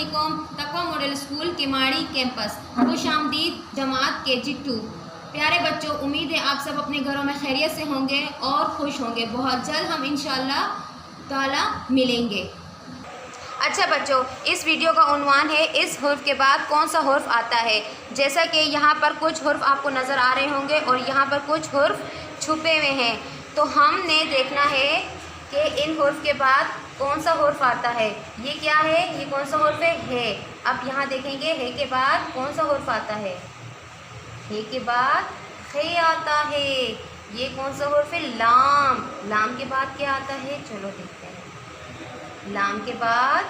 अस्सलामुअलैकुम। तकवा model school Kimadi campus, खुशामदीद जमात KG2। प्यारे बच्चों, उम्मीद है आप सब अपने घरों में खैरियत से होंगे और खुश होंगे। बहुत जल्द हम इंशाअल्लाह ताला मिलेंगे। अच्छा बच्चों, इस वीडियो का उन्वान है इस हुर्फ के बाद कौन सा हुर्फ आता है। जैसा कि यहाँ पर कुछ हुर्फ आपको नज़र आ रहे होंगे और यहाँ पर कुछ हुर्फ छुपे हुए हैं, तो हमने देखना है कि इन हुर्फ के बाद कौन सा हुर्फ आता है। ये क्या है, ये कौन सा हुर्फ है। अब यहाँ देखेंगे है के बाद कौन सा हुर्फ आता है। हे के बाद खे आता है। ये कौन सा हुर्फ है, लाम। लाम के बाद क्या आता है, चलो देखते हैं। लाम के बाद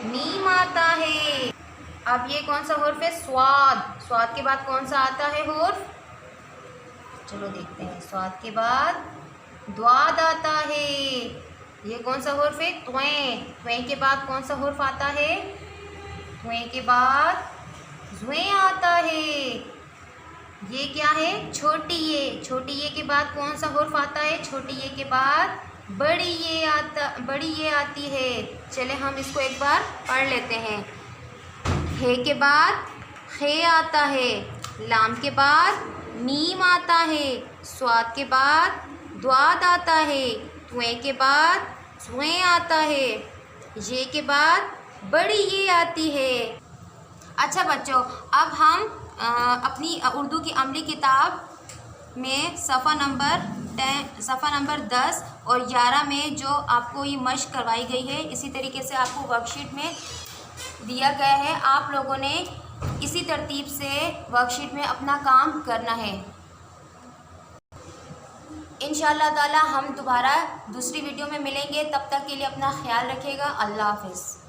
मीम आता है। अब ये कौन सा हुर्फ है, स्वाद। स्वाद के बाद कौन सा आता है हुर्फ, चलो देखते हैं। स्वाद के बाद द्वाद आता है। ये कौन सा हुर्फ है, त्वें। त्वें के बाद कौन सा हुर्फ आता है, त्वें के बाद ज़्वें आता है। ये क्या है, छोटी ये। छोटी ये के बाद कौन सा हुर्फ आता है, छोटी ये के बाद बड़ी ये आती है। चले हम इसको एक बार पढ़ लेते हैं। हे के बाद खे आता है। लाम के बाद मीम आता है। स्वाद के बाद द्वाद आता है। त्वें के बाद ज़्वें आता है। ये के बाद बड़ी ये आती है। अच्छा बच्चों, अब हम अपनी उर्दू की अमली किताब में सफ़ा नंबर 10 और 11 में जो आपको ये मश्क करवाई गई है, इसी तरीके से आपको वर्कशीट में दिया गया है। आप लोगों ने इसी तरतीब से वर्कशीट में अपना काम करना है। इंशाअल्लाह ताला हम दोबारा दूसरी वीडियो में मिलेंगे। तब तक के लिए अपना ख्याल रखिएगा। अल्लाह हाफ़िज़।